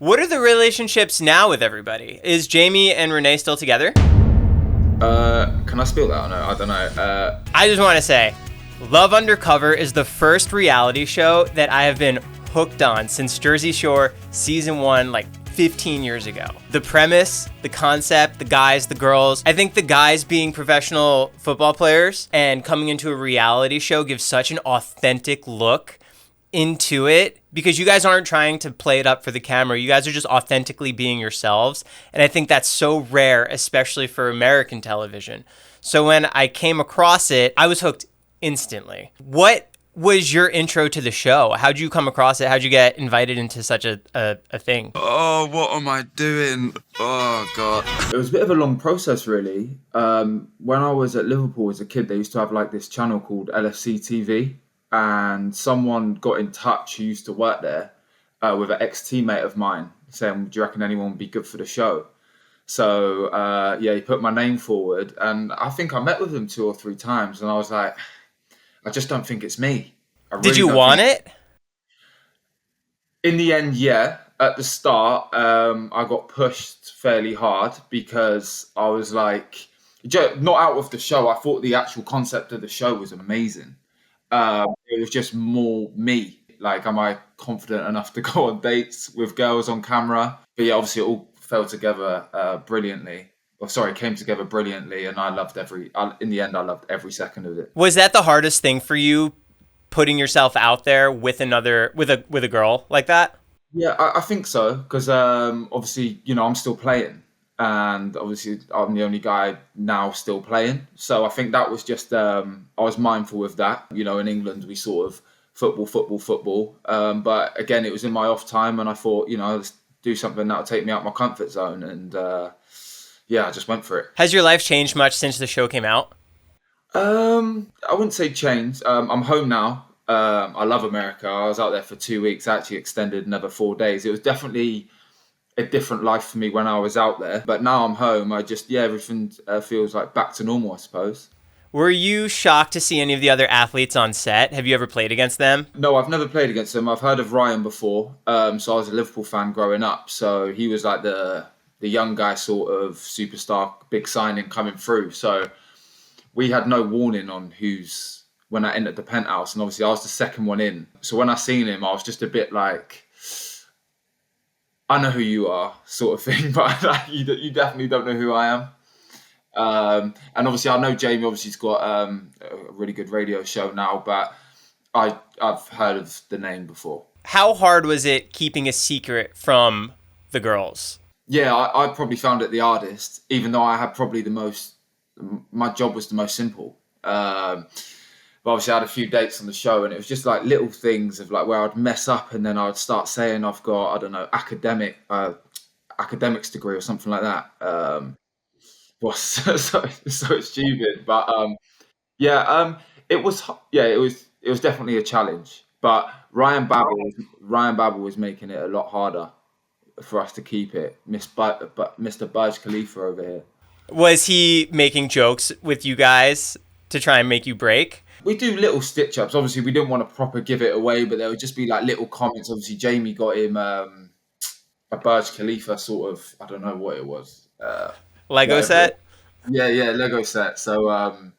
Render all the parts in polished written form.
What are the relationships now with everybody? Is Jamie and Renee still together? Can I spill that or no? I don't know. I just want to say, Love Undercover is the first reality show that I have been hooked on since Jersey Shore season 1, like 15 years ago. The premise, the concept, the guys, the girls. I think the guys being professional football players and coming into a reality show gives such an authentic look into it because you guys aren't trying to play it up for the camera. You guys are just authentically being yourselves. And I think that's so rare, especially for American television. So when I came across it, I was hooked instantly. What was your intro to the show? How'd you come across it? How'd you get invited into such a thing? Oh, what am I doing? Oh, God. It was a bit of a long process, really. When I was at Liverpool as a kid, they used to have like this channel called LFC TV, and someone got in touch who used to work there with an ex-teammate of mine saying, do you reckon anyone would be good for the show? So, he put my name forward, and I think I met with him 2 or 3 times, and I was like, I just don't think it's me. Did you want it? In the end, yeah. At the start, I got pushed fairly hard because I was like, not out of the show. I thought the actual concept of the show was amazing. It was just more me. Like, am I confident enough to go on dates with girls on camera? But yeah, obviously it all fell together brilliantly. Came together brilliantly, and I loved in the end, I loved every second of it. Was that the hardest thing for you, putting yourself out there with a girl like that? Yeah, I think so, because obviously, I'm still playing, and obviously I'm the only guy now still playing. So I think that was just, I was mindful of that. In England, we sort of football. But again, it was in my off time, and I thought, let's do something that'll take me out my comfort zone. And I just went for it. Has your life changed much since the show came out? I wouldn't say changed. I'm home now. I love America. I was out there for 2 weeks, actually extended another 4 days. It was definitely a different life for me when I was out there. But now I'm home. Everything feels like back to normal, I suppose. Were you shocked to see any of the other athletes on set? Have you ever played against them? No, I've never played against them. I've heard of Ryan before. So I was a Liverpool fan growing up. So he was like the young guy sort of superstar, big signing coming through. So we had no warning on when I entered the penthouse, and obviously I was the second one in. So when I seen him, I was just a bit like, I know who you are, sort of thing, but you definitely don't know who I am. And obviously I know Jamie, obviously he's got a really good radio show now, but I've heard of the name before. How hard was it keeping a secret from the girls? Yeah, I probably found it the hardest, even though I had probably my job was the most simple. But obviously I had a few dates on the show, and it was just like little things of like where I'd mess up, and then I'd start saying I've got, I don't know, academics degree or something like that. Was so stupid, but it was definitely a challenge. But Ryan Babel was making it a lot harder for us to keep it. Mr. Burj Khalifa over here. Was he making jokes with you guys to try and make you break? We do little stitch-ups. Obviously, we didn't want to proper give it away, but there would just be like little comments. Obviously, Jamie got him a Burj Khalifa sort of, I don't know what it was. Lego set? Yeah, Lego set. So,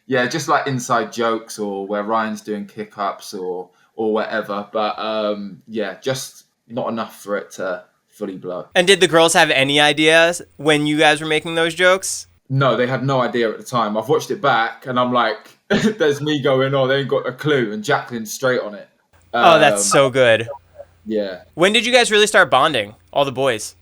just like inside jokes, or where Ryan's doing kick-ups or whatever. But, just not enough for it to fully blow. And did the girls have any ideas when you guys were making those jokes? No, they had no idea at the time. I've watched it back, and I'm like, there's me going, oh, they ain't got a clue, and Jacqueline's straight on it. Oh, that's so good. Yeah. When did you guys really start bonding, all the boys?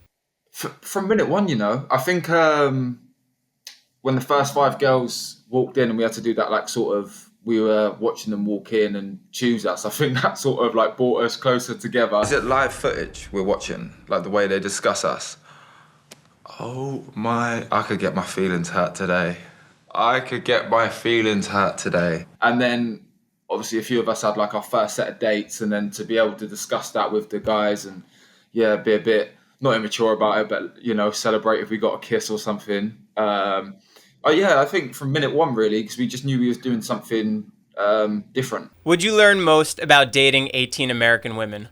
From minute one, I think when the first 5 girls walked in and we had to do that, like sort of, we were watching them walk in and choose us. I think that sort of like brought us closer together. Is it live footage we're watching? Like the way they discuss us? Oh my, I could get my feelings hurt today. And then obviously a few of us had like our first set of dates, and then to be able to discuss that with the guys and be a bit not immature about it, but celebrate if we got a kiss or something. I think from minute one really, because we just knew we was doing something different. Would you learn most about dating 18 American women?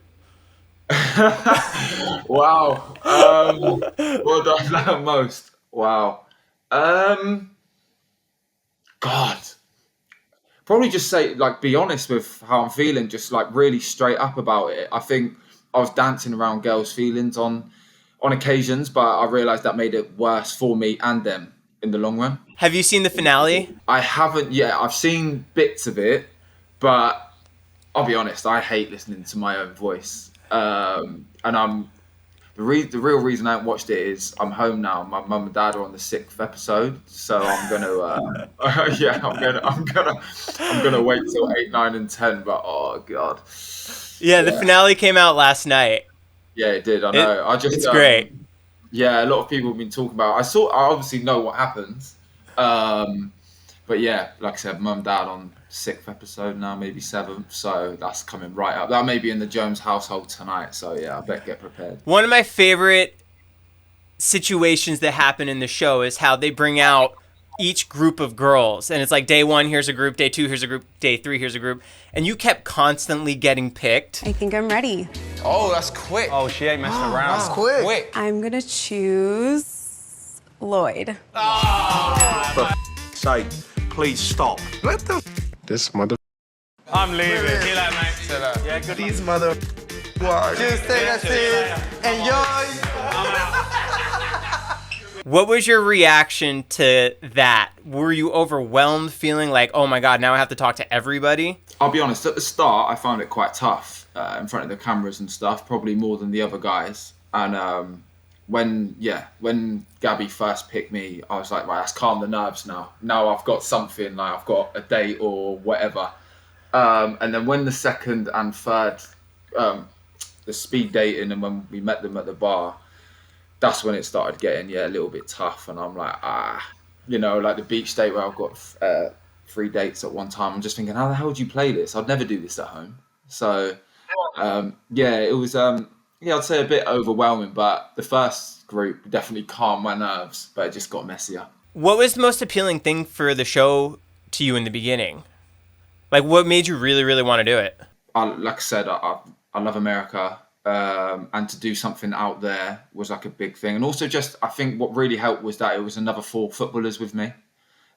Wow. What do I learn most? Wow. God. Probably just say, like, be honest with how I'm feeling, just like really straight up about it. I think I was dancing around girls' feelings on occasions, but I realized that made it worse for me and them in the long run. Have you seen the finale? I haven't yet. I've seen bits of it, but I'll be honest, I hate listening to my own voice. And the real reason I haven't watched it is I'm home now. My mum and dad are on the 6th episode, so I'm gonna yeah, I'm gonna wait till 8, 9, and 10. But oh god, Yeah, the finale came out last night. yeah, it did. I know. It's great. Yeah, a lot of people have been talking about it. I obviously know what happens. But yeah, like I said, mum and dad on 6th episode now, maybe 7th. So that's coming right up. That may be in the Jones household tonight. So yeah, I better get prepared. One of my favorite situations that happen in the show is how they bring out each group of girls. And it's like day 1, here's a group. Day 2, here's a group. Day 3, here's a group. And you kept constantly getting picked. I think I'm ready. Oh, that's quick. Oh, she ain't messing around. That's quick. I'm gonna choose Lloyd. For sake, please stop. What the? This mother. I'm leaving. See you later, mate. Yeah, good. These mother. Just take a seat. Enjoy. What was your reaction to that? Were you overwhelmed, feeling like, oh my God, now I have to talk to everybody? I'll be honest, at the start, I found it quite tough in front of the cameras and stuff, probably more than the other guys. And when Gabby first picked me, I was like, right, let's calm the nerves now. Now I've got something, like I've got a date or whatever. And then when the second and third, the speed dating, and when we met them at the bar, that's when it started getting, a little bit tough. And I'm like, like the beach date where I've got 3 dates at one time. I'm just thinking, how the hell do you play this? I'd never do this at home. So, it was, I'd say a bit overwhelming, but the first group definitely calmed my nerves, but it just got messier. What was the most appealing thing for the show to you in the beginning? Like, what made you really, really want to do it? Like I said, I love America. And to do something out there was like a big thing. And also just, I think what really helped was that it was another 4 footballers with me.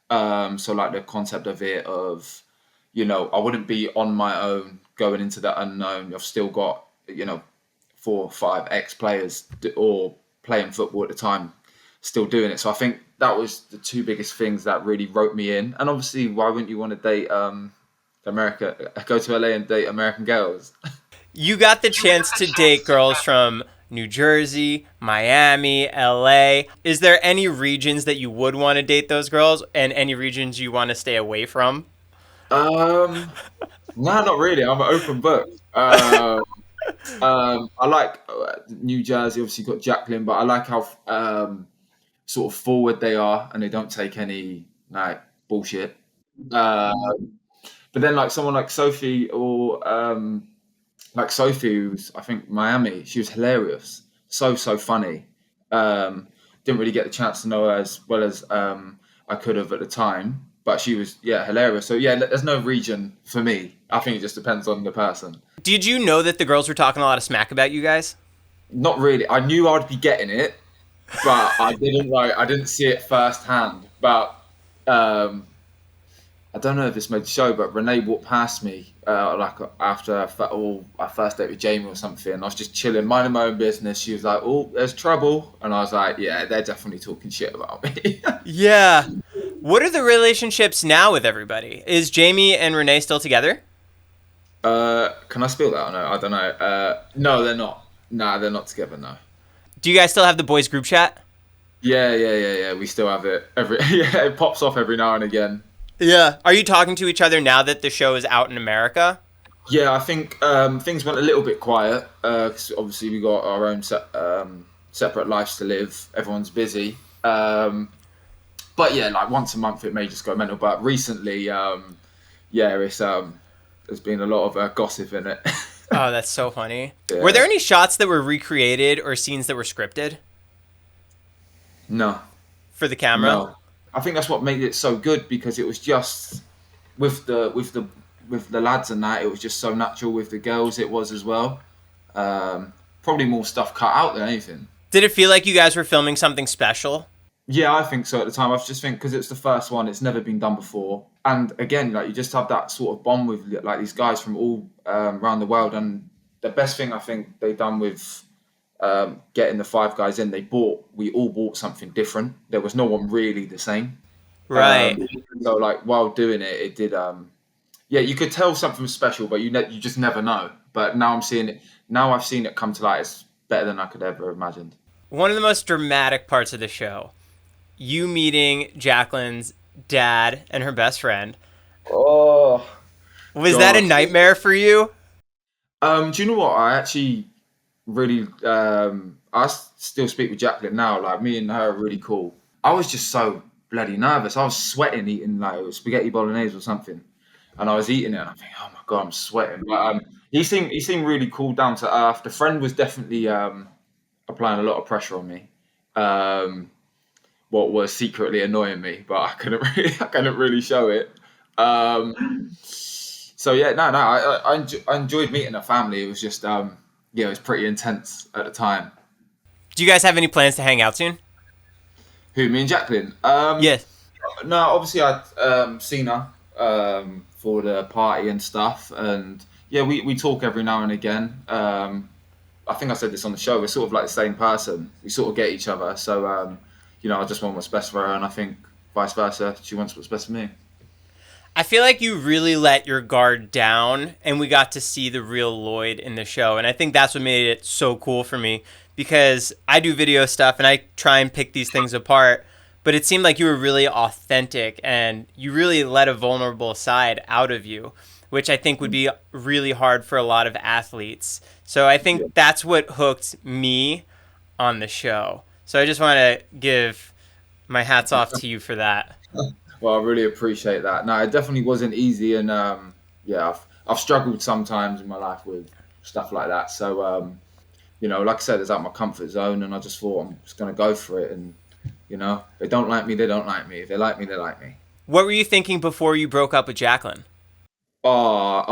So like the concept of it of, I wouldn't be on my own going into the unknown. I've still got, 4 or 5 ex-players or playing football at the time, still doing it. So I think that was the 2 biggest things that really wrote me in. And obviously, why wouldn't you want to date go to LA and date American girls? You got the chance to date girls from New Jersey, Miami, LA. Is there any regions that you would want to date those girls, and any regions you want to stay away from? No, not really. I'm an open book. I like New Jersey. Obviously, got Jacqueline, but I like how sort of forward they are, and they don't take any like bullshit. But then, like someone like Sophie or who's, I think, Miami, she was hilarious. So funny. Didn't really get the chance to know her as well as I could have at the time. But she was, hilarious. So, there's no region for me. I think it just depends on the person. Did you know that the girls were talking a lot of smack about you guys? Not really. I knew I'd be getting it, but I didn't see it firsthand. But I don't know if this made the show, but Renee walked past me after our first date with Jamie or something. I was just chilling, minding my own business. She was like, "Oh, there's trouble," and I was like, "Yeah, they're definitely talking shit about me." Yeah. What are the relationships now with everybody? Is Jamie and Renee still together? Can I spill that or no? I don't know. No, they're not. Nah, they're not together. No. Do you guys still have the boys group chat? Yeah. We still have it. It pops off every now and again. Yeah. Are you talking to each other now that the show is out in America? Yeah, I think things went a little bit quiet because obviously we got our own separate lives to live. Everyone's busy. But yeah, like once a month it may just go mental. But recently, it's there's been a lot of gossip in it. Oh, that's so funny. Yeah. Were there any shots that were recreated or scenes that were scripted? No. For the camera? No. I think that's what made it so good because it was just with the lads and that, it was just so natural. With the girls, it was as well. probably more stuff cut out than anything. Did it feel like you guys were filming something special? Yeah, I think so at the time. I just think because it's the first one, it's never been done before. And again, like you just have that sort of bond with like these guys from all around the world. And the best thing I think they done with getting the 5 guys in, we all bought something different. There was no one really the same. Right. So like while doing it, it did. Yeah, you could tell something was special, but you just never know. But now I'm seeing it. Now I've seen it come to light. It's better than I could ever have imagined. One of the most dramatic parts of the show, you meeting Jacqueline's dad and her best friend. Oh, Was that a nightmare for you? Do you know what? I actually really, I still speak with Jacqueline now. Like me and her are really cool. I was just so bloody nervous. I was sweating eating like spaghetti bolognese or something, and I was eating it. And I'm thinking, oh my god, I'm sweating. But he seemed really cool, down to earth. The friend was definitely applying a lot of pressure on me. What was secretly annoying me, but I couldn't really show it. So yeah, no, I enjoyed meeting her family. It was just, it was pretty intense at the time. Do you guys have any plans to hang out soon? Who, me and Jacqueline? Yes. No, obviously I'd seen her for the party and stuff, and yeah, we talk every now and again. I think I said this on the show. We're sort of like the same person. We sort of get each other. So, I just want what's best for her, and I think vice versa. She wants what's best for me. I feel like you really let your guard down, and we got to see the real Lloyd in the show. And I think that's what made it so cool for me, because I do video stuff and I try and pick these things apart. But it seemed like you were really authentic, and you really let a vulnerable side out of you, which I think would be really hard for a lot of athletes. So I think that's what hooked me on the show. So I just want to give my hats off to you for that. Well, I really appreciate that. No, it definitely wasn't easy, and I've struggled sometimes in my life with stuff like that. So, like I said, it's out of my comfort zone, and I just thought I'm just going to go for it. And, they don't like me, they don't like me. If they like me, they like me. What were you thinking before you broke up with Jacqueline? Oh,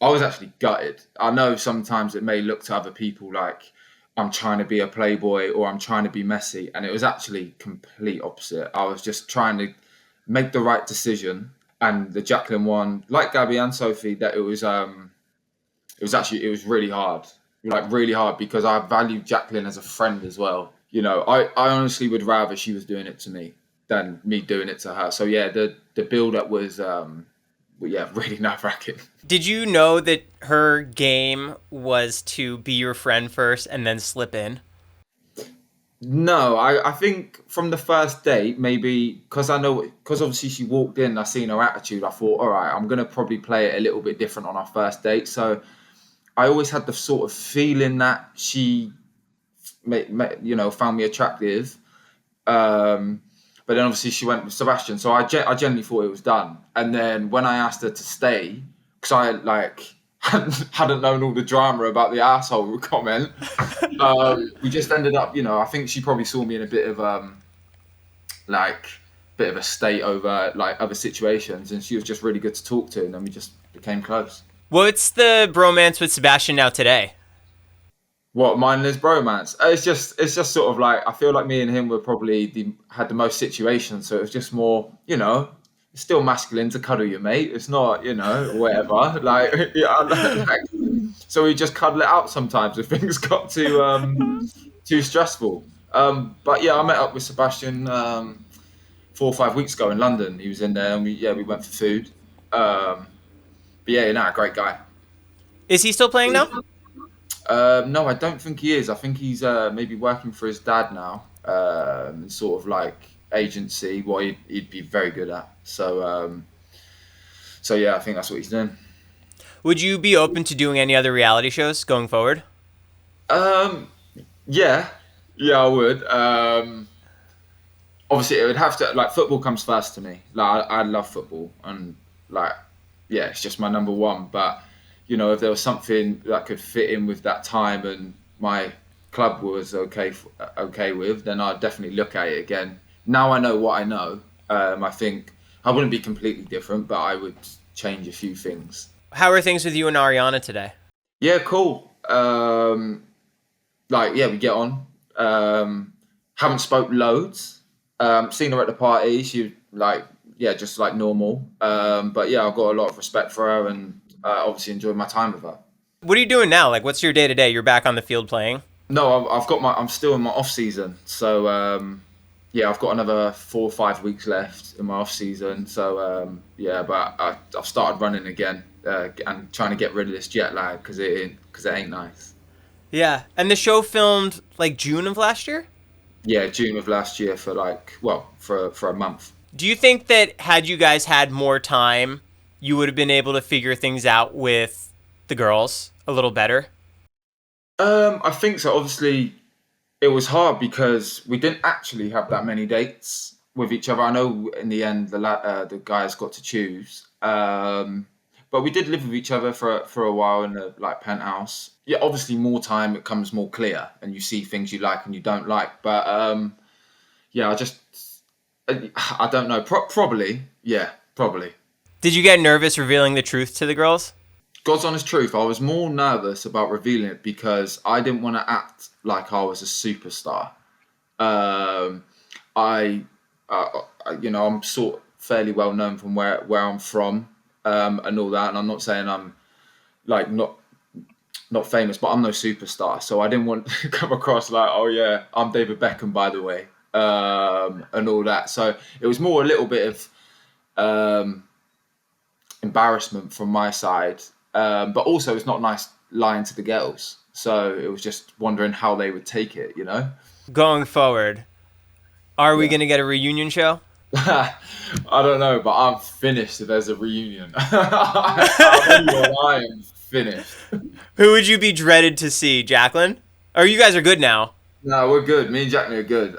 I was actually gutted. I know sometimes it may look to other people like I'm trying to be a playboy or I'm trying to be messy, and it was actually complete opposite. I was just trying to make the right decision, and the Jacqueline one, like Gabby and Sophie, that it was really hard, like really hard, because I valued Jacqueline as a friend as well. I honestly would rather she was doing it to me than me doing it to her. So yeah, the build up was really nerve-wracking. Did you know that her game was to be your friend first and then slip in? No, I think from the first date, maybe because obviously she walked in, I seen her attitude, I thought, all right, I'm going to probably play it a little bit different on our first date. So I always had the sort of feeling that she, found me attractive. But then obviously she went with Sebastian. So I genuinely thought it was done. And then when I asked her to stay, because I hadn't known all the drama about the asshole comment, we just ended up, I think she probably saw me in a bit of a state over like other situations, and she was just really good to talk to, and then we just became close. What's the bromance with Sebastian now today? What, mine and his bromance? It's just sort of like, I feel like me and him were probably had the most situations, so it was just more, it's still masculine to cuddle your mate. It's not, whatever. So we just cuddle it out sometimes if things got too stressful. But yeah, I met up with Sebastian 4 or 5 weeks ago in London. He was in there, and we went for food. But yeah, great guy. Is he still playing now? No, I don't think he is. I think he's maybe working for his dad now, sort of like agency, what he'd be very good at. So yeah, I think that's what he's doing. Would you be open to doing any other reality shows going forward? Yeah, I would. Obviously, it would have to, like, football comes first to me. Like, I love football, and it's just my number one. But if there was something that could fit in with that time and my club was okay with, then I'd definitely look at it again. Now I know what I know. I think I wouldn't be completely different, but I would change a few things. How are things with you and Ariana today? Yeah, cool. Like, yeah, we get on. Haven't spoke loads. Seen her at the party. She like, yeah, just like normal. But yeah, I've got a lot of respect for her, and obviously enjoyed my time with her. What are you doing now? Like, what's your day to day? You're back on the field playing? No, I'm still in my off season. So yeah, I've got another 4 or 5 weeks left in my off season. So yeah, but I've started running again and trying to get rid of this jet lag because it ain't nice. Yeah. And the show filmed like June of last year? Yeah, June of last year for a month. Do you think that had you guys had more time, you would have been able to figure things out with the girls a little better? I think so. Obviously, it was hard because we didn't actually have that many dates with each other. I know in the end the guys got to choose, but we did live with each other for a while in the like penthouse. Yeah, obviously more time it comes more clear, and you see things you like and you don't like. But yeah, I don't know. Probably, yeah, probably. Did you get nervous revealing the truth to the girls? God's honest truth, I was more nervous about revealing it because I didn't want to act like I was a superstar. You know, I'm sort of fairly well known from where I'm from, and all that. And I'm not saying I'm like not famous, but I'm no superstar. So I didn't want to come across like, oh yeah, I'm David Beckham, by the way, and all that. So it was more a little bit of embarrassment from my side. But also it's not nice lying to the girls. So it was just wondering how they would take it, you know? Going forward, are we going to get a reunion show? I don't know, but I'm finished if there's a reunion. I am finished. Who would you be dreaded to see, Jacqueline? Or you guys are good now? No, we're good. Me and Jacqueline are good.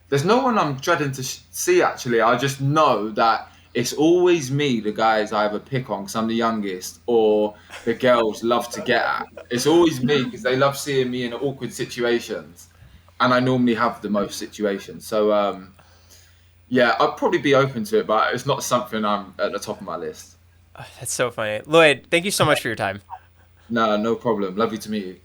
There's no one I'm dreading to see, actually. I just know that it's always me the guys either pick on because I'm the youngest, or the girls love to get at. It's always me because they love seeing me in awkward situations, and I normally have the most situations. So yeah, I'd probably be open to it, but it's not something I'm at the top of my list. Oh, that's so funny. Lloyd, thank you so much for your time. No problem. Lovely to meet you.